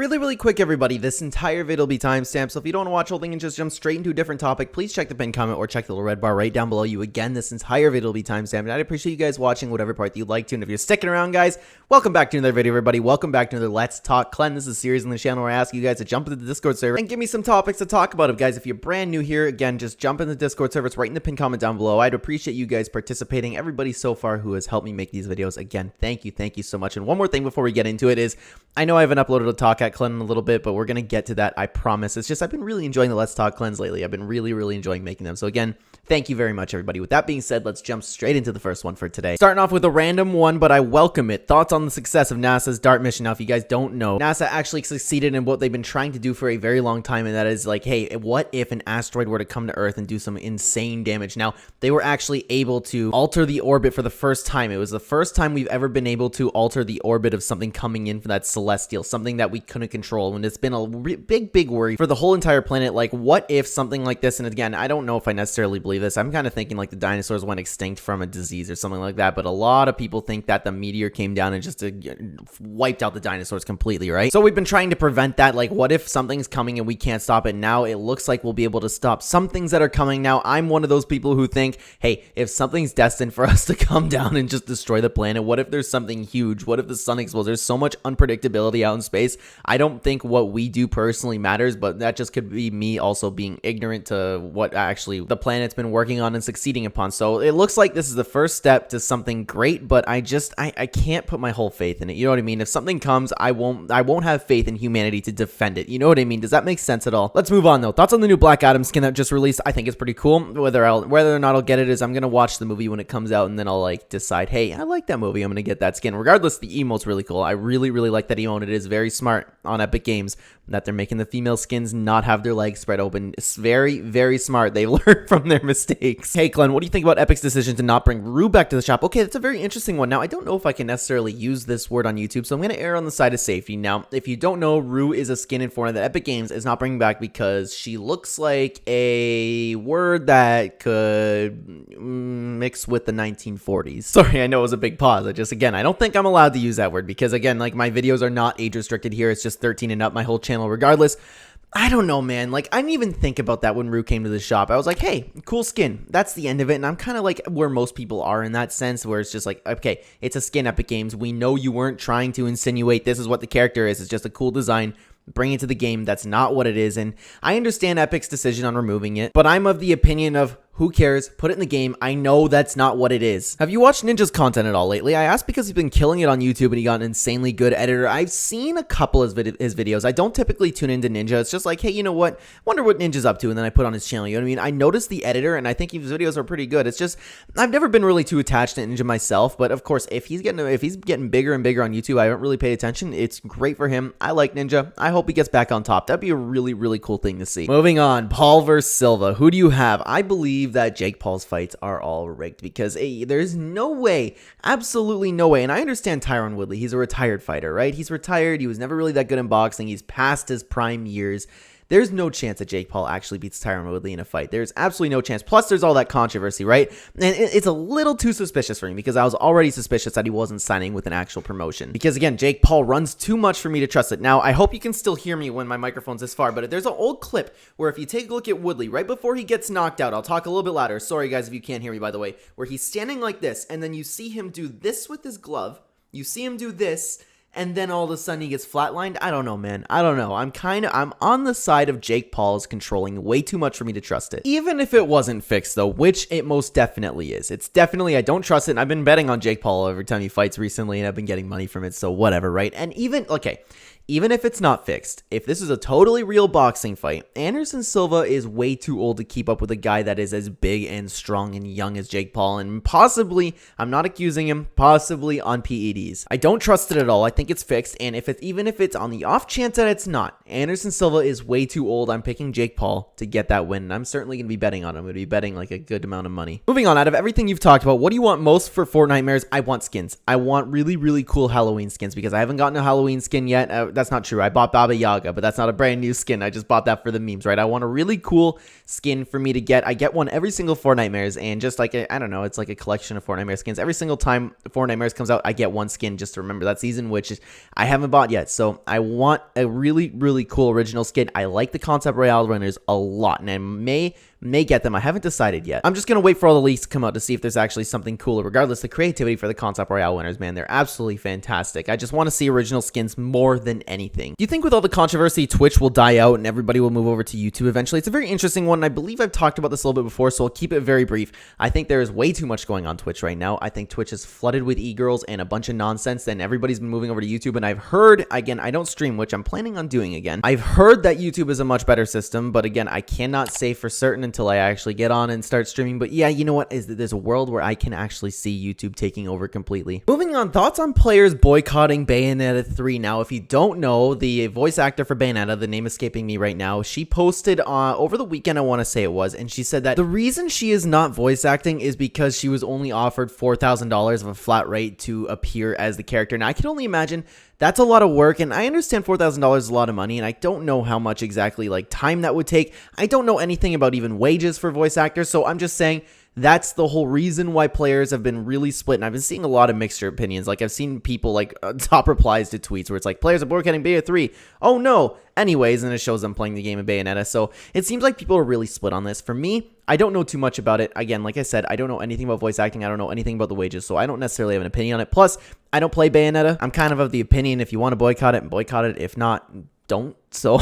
Really quick, everybody, this entire video will be timestamped, so if you don't want to watch the whole thing and just jump straight into a different topic, please check the pinned comment or check the little red bar right down below you. Again, this entire video will be timestamped, and I'd appreciate you guys watching whatever part that you'd like to, and if you're sticking around, guys, welcome back to another video, everybody. Welcome back to another Let's Talk Clen. This is a series on the channel where I ask you guys to jump into the Discord server and give me some topics to talk about. Guys, if you're brand new here, again, just jump in the Discord server. It's right in the pinned comment down below. I'd appreciate you guys participating. Everybody so far who has helped me make these videos, again, thank you so much. And one more thing before we get into it is, I know I haven't uploaded a talk at Clen in a little bit, but we're going to get to that, I promise. It's just I've been really enjoying the Let's Talk Clens lately. I've been really enjoying making them. So again, thank you very much, everybody. With that being said, let's jump straight into the first one for today. Starting off with a random one, but I welcome it. Thoughts on the success of NASA's DART mission. Now, if you guys don't know, NASA actually succeeded in what they've been trying to do for a very long time, and that is like, hey, what if an asteroid were to come to Earth and do some insane damage? Now, they were actually able to alter the orbit for the first time. It was the first time we've ever been able to alter the orbit of something coming in from that celestial, something that we couldn't control, and it's been a big worry for the whole entire planet. Like, what if something like this, and again, I don't know if I necessarily believe this, I'm kind of thinking like the dinosaurs went extinct from a disease or something like that, but a lot of people think that the meteor came down and just wiped out the dinosaurs completely, right? So we've been trying to prevent that. Like, what if something's coming and we can't stop it? Now it looks like we'll be able to stop some things that are coming. Now, I'm one of those people who think, hey, if something's destined for us to come down and just destroy the planet, what if there's something huge? What if the sun explodes? There's so much unpredictability out in space. I don't think what we do personally matters, but that just could be me also being ignorant to what actually the planet's been working on and succeeding upon. So it looks like this is the first step to something great, but I can't put my whole faith in it. You know what I mean? If something comes, I won't have faith in humanity to defend it. You know what I mean? Does that make sense at all? Let's move on though. Thoughts on the new Black Adam skin that just released? I think it's pretty cool. Whether or not I'll get it is I'm gonna watch the movie when it comes out, and then I'll like decide, hey, I like that movie, I'm gonna get that skin. Regardless, the emote's really cool. I really like that emote. It is very smart on Epic Games that they're making the female skins not have their legs spread open. It's very smart. They learned from their mistakes. Hey, Clen, what do you think about Epic's decision to not bring Rue back to the shop? Okay, that's a very interesting one. Now, I don't know if I can necessarily use this word on YouTube, so I'm going to err on the side of safety. Now, if you don't know, Rue is a skin in Fortnite that Epic Games is not bringing back because she looks like a word that could mix with the 1940s. Sorry, I know it was a big pause. I don't think I'm allowed to use that word because, again, like, my videos are not age restricted here. It's just 13 and up, my whole channel regardless. I don't know, man. Like, I didn't even think about that when Rue came to the shop. I was like, hey, cool skin. That's the end of it. And I'm kind of like where most people are in that sense, where it's just like, okay, it's a skin, Epic Games. We know you weren't trying to insinuate this is what the character is. It's just a cool design. Bring it to the game. That's not what it is. And I understand Epic's decision on removing it, but I'm of the opinion of, who cares? Put it in the game. I know that's not what it is. Have you watched Ninja's content at all lately? I asked because he's been killing it on YouTube and he got an insanely good editor. I've seen a couple of his videos. I don't typically tune into Ninja. It's just like, hey, you know what? Wonder what Ninja's up to, and then I put on his channel. You know what I mean? I noticed the editor, and I think his videos are pretty good. It's just, I've never been really too attached to Ninja myself, but of course, if he's getting bigger and bigger on YouTube, I haven't really paid attention. It's great for him. I like Ninja. I hope he gets back on top. That'd be a really cool thing to see. Moving on, Paul versus Silva. Who do you have? I believe that Jake Paul's fights are all rigged because there's no way, absolutely no way. And I understand Tyron Woodley. He's a retired fighter, right? He's retired. He was never really that good in boxing. He's past his prime years. There's no chance that Jake Paul actually beats Tyron Woodley in a fight. There's absolutely no chance. Plus, there's all that controversy, right? And it's a little too suspicious for me because I was already suspicious that he wasn't signing with an actual promotion. Because, again, Jake Paul runs too much for me to trust it. Now, I hope you can still hear me when my microphone's this far, but there's an old clip where if you take a look at Woodley, right before he gets knocked out, I'll talk a little bit louder. Sorry, guys, if you can't hear me, by the way, where he's standing like this, and then you see him do this with his glove. You see him do this, and then all of a sudden he gets flatlined. I don't know, man. I don't know. I'm on the side of Jake Paul's controlling way too much for me to trust it. Even if it wasn't fixed, though, which it most definitely is. It's definitely, I don't trust it, and I've been betting on Jake Paul every time he fights recently, and I've been getting money from it, so whatever, right? And even if it's not fixed, if this is a totally real boxing fight, Anderson Silva is way too old to keep up with a guy that is as big and strong and young as Jake Paul, and possibly, I'm not accusing him, possibly on PEDs. I don't trust it at all. I think it's fixed, and even if it's on the off chance that it's not, Anderson Silva is way too old. I'm picking Jake Paul to get that win, and I'm certainly going to be betting on him. I'm going to be betting like a good amount of money. Moving on, out of everything you've talked about, what do you want most for Fortnitemares? I want skins. I want really cool Halloween skins because I haven't gotten a Halloween skin yet. that's not true. I bought Baba Yaga, but that's not a brand new skin. I just bought that for the memes, right? I want a really cool skin for me to get. I get one every single Fortnitemares, and just like, I don't know, it's like a collection of Fortnitemares skins. Every single time Fortnitemares comes out, I get one skin just to remember that season, which is, I haven't bought yet. So I want a really, really cool original skin. I like the Concept Royale runners a lot, and I may get them. I haven't decided yet. I'm just gonna wait for all the leaks to come out to see if there's actually something cooler. Regardless, the creativity for the Concept Royale winners, man, they're absolutely fantastic. I just want to see original skins more than anything. Do you think with all the controversy, Twitch will die out and everybody will move over to YouTube eventually? It's a very interesting one, and I believe I've talked about this a little bit before, so I'll keep it very brief. I think there is way too much going on Twitch right now. I think Twitch is flooded with e-girls and a bunch of nonsense, and everybody's been moving over to YouTube, and I've heard, again, I don't stream, which I'm planning on doing again. I've heard that YouTube is a much better system, but again, I cannot say for certain until I actually get on and start streaming. But yeah, you know what, is that there's a world where I can actually see YouTube taking over completely. Moving on, thoughts on players boycotting Bayonetta 3. Now, if you don't know, the voice actor for Bayonetta, the name escaping me right now, she posted over the weekend, I want to say it was, and she said that the reason she is not voice acting is because she was only offered $4,000 of a flat rate to appear as the character. Now, I can only imagine that's a lot of work, and I understand $4,000 is a lot of money, and I don't know how much exactly like time that would take. I don't know anything about even wages for voice actors, so I'm just saying that's the whole reason why players have been really split, and I've been seeing a lot of mixed opinions. Like, I've seen people like top replies to tweets where it's like, players are boycotting Bayonetta 3. Oh no. Anyways, and it shows them playing the game of Bayonetta. So it seems like people are really split on this. For me, I don't know too much about it. Again, like I said, I don't know anything about voice acting. I don't know anything about the wages, so I don't necessarily have an opinion on it. Plus, I don't play Bayonetta. I'm kind of the opinion, if you want to boycott it, boycott it. If not, don't. So,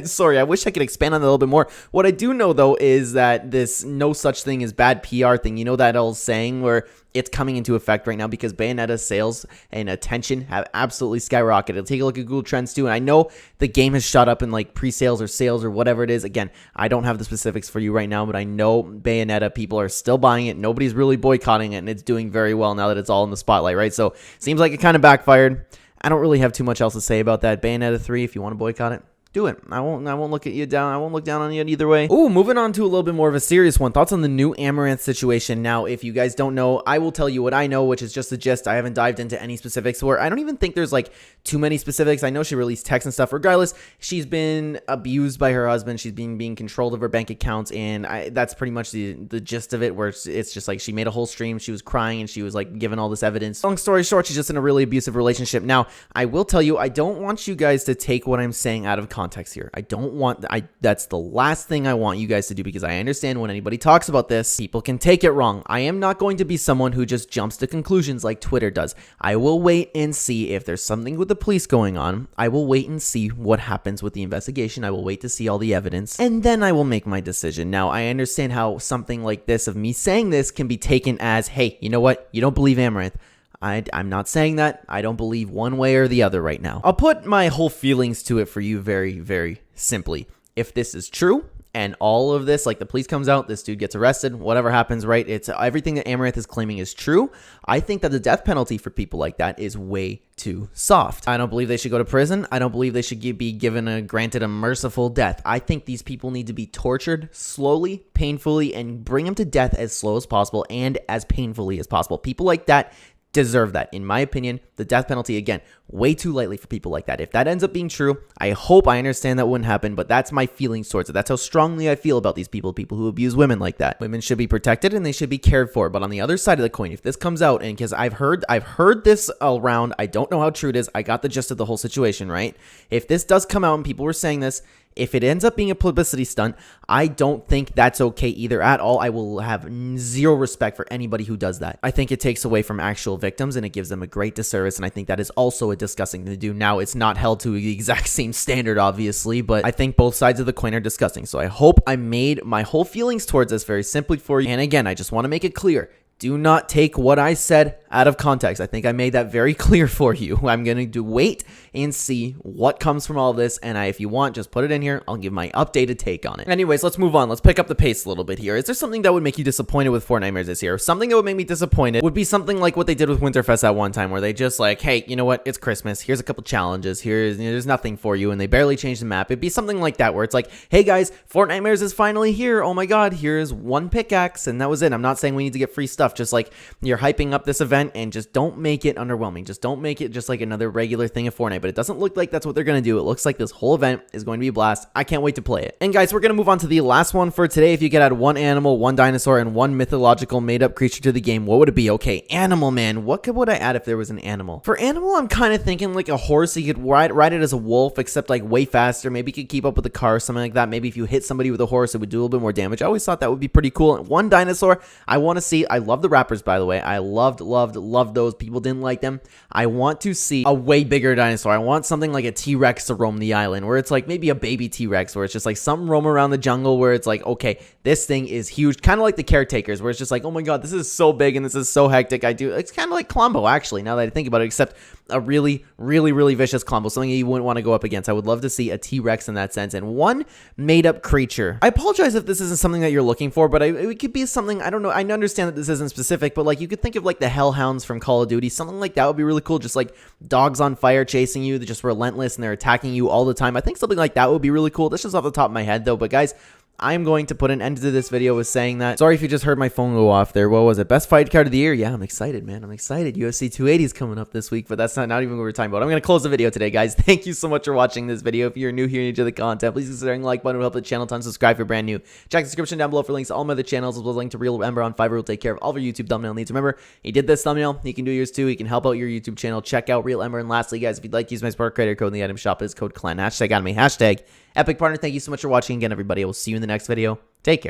sorry, I wish I could expand on that a little bit more. What I do know, though, is that this no such thing as bad PR thing, you know, that old saying where it's coming into effect right now because Bayonetta's sales and attention have absolutely skyrocketed. Take a look at Google Trends, too, and I know the game has shot up in, like, pre-sales or sales or whatever it is. Again, I don't have the specifics for you right now, but I know Bayonetta people are still buying it. Nobody's really boycotting it, and it's doing very well now that it's all in the spotlight, right? So, seems like it kind of backfired. I don't really have too much else to say about that. Bayonetta 3, if you want to boycott it, do it. I won't look at you down. I won't look down on you either way. Ooh, moving on to a little bit more of a serious one. Thoughts on the new Amouranth situation. Now, if you guys don't know, I will tell you what I know, which is just the gist. I haven't dived into any specifics, where I don't even think there's like too many specifics. I know she released texts and stuff. Regardless, she's been abused by her husband. She's being controlled of her bank accounts, and that's pretty much the gist of it, where it's just like she made a whole stream. She was crying, and she was like giving all this evidence. Long story short, she's just in a really abusive relationship. Now, I will tell you, I don't want you guys to take what I'm saying out of context here. I don't want, that's the last thing I want you guys to do, because I understand when anybody talks about this, people can take it wrong. I am not going to be someone who just jumps to conclusions like Twitter does. I will wait and see if there's something with the police going on. I will wait and see what happens with the investigation. I will wait to see all the evidence, and then I will make my decision. Now, I understand how something like this, of me saying this, can be taken as, hey, you know what? You don't believe Amouranth. I'm not saying that. I don't believe one way or the other right now. I'll put my whole feelings to it for you very, very simply. If this is true, and all of this, like the police comes out, this dude gets arrested, whatever happens, right? It's everything that Amouranth is claiming is true. I think that the death penalty for people like that is way too soft. I don't believe they should go to prison. I don't believe they should be granted a merciful death. I think these people need to be tortured slowly, painfully, and bring them to death as slow as possible and as painfully as possible. People like that deserve that. In my opinion, the death penalty, again, way too lightly for people like that. If that ends up being true, I understand that wouldn't happen, but that's my feelings towards it. That's how strongly I feel about these people who abuse women like that. Women should be protected and they should be cared for. But on the other side of the coin, if this comes out, and because I've heard this around, I don't know how true it is. I got the gist of the whole situation, right? If this does come out and people were saying this, if it ends up being a publicity stunt, I don't think that's okay either at all. I will have zero respect for anybody who does that. I think it takes away from actual victims and it gives them a great disservice, and I think that is also a disgusting thing to do. Now, it's not held to the exact same standard, obviously, but I think both sides of the coin are disgusting. So I hope I made my whole feelings towards this very simply for you. And again, I just want to make it clear. Do not take what I said out of context. I think I made that very clear for you. I'm going to wait and see what comes from all of this. And if you want, just put it in here. I'll give my updated take on it. Anyways, let's move on. Let's pick up the pace a little bit here. Is there something that would make you disappointed with Fortnitemares this year? Something that would make me disappointed would be something like what they did with Winterfest at one time, where they just like, hey, you know what? It's Christmas. Here's a couple challenges. There's nothing for you. And they barely changed the map. It'd be something like that, where it's like, hey guys, Fortnitemares is finally here. Oh my God, here's one pickaxe. And that was it. I'm not saying we need to get free stuff. Just like, you're hyping up this event event and just don't make it underwhelming. Just don't make it just like another regular thing of Fortnite, but it doesn't look like that's what they're going to do. It looks like this whole event is going to be a blast. I can't wait to play it. And guys, we're going to move on to the last one for today. If you could add one animal, one dinosaur, and one mythological made-up creature to the game, what would it be? Okay, animal, man. What would I add if there was an animal? For animal, I'm kind of thinking like a horse. So you could ride it as a wolf, except like way faster. Maybe you could keep up with a car or something like that. Maybe if you hit somebody with a horse, it would do a little bit more damage. I always thought that would be pretty cool. And one dinosaur, I want to see. I love the rappers, by the way. I loved those. People didn't like them. I want to see a way bigger dinosaur. I want something like a T-Rex to roam the island, where it's like maybe a baby T-Rex, where it's just like some roam around the jungle, where it's like, okay, this thing is huge. Kind of like the Caretakers, where it's just like, oh my god, this is so big and this is so hectic. It's kind of like Columbo, actually, now that I think about it, except a really vicious Columbo, something you wouldn't want to go up against. I would love to see a T-Rex in that sense, and one made-up creature. I apologize if this isn't something that you're looking for, but it could be something, I don't know, I understand that this isn't specific, but like you could think of like the Hellhounds from Call of Duty, something like that would be really cool, just like dogs on fire chasing you, they're just relentless and they're attacking you all the time. I think something like that would be really cool. That's just off the top of my head though, but guys, I'm going to put an end to this video with saying that. Sorry if you just heard my phone go off there. What was it? Best fight card of the year? Yeah, I'm excited, man. I'm excited. UFC 280 is coming up this week, but that's not even what we're talking about. I'm going to close the video today, guys. Thank you so much for watching this video. If you're new here and you enjoy the content, please consider the like button to help the channel. Ton subscribe if you're brand new. Check the description down below for links to all my other channels, as well as a link to Real Ember on Fiverr will take care of all of your YouTube thumbnail needs. Remember, he did this thumbnail. He can do yours too. He can help out your YouTube channel. Check out Real Ember. And lastly, guys, if you'd like to use my Spark Creator code in the item shop, it's code Clen. Hashtag anime. Hashtag Epic Partner. Thank you so much for watching again, everybody. I will see you in the next video. Take care.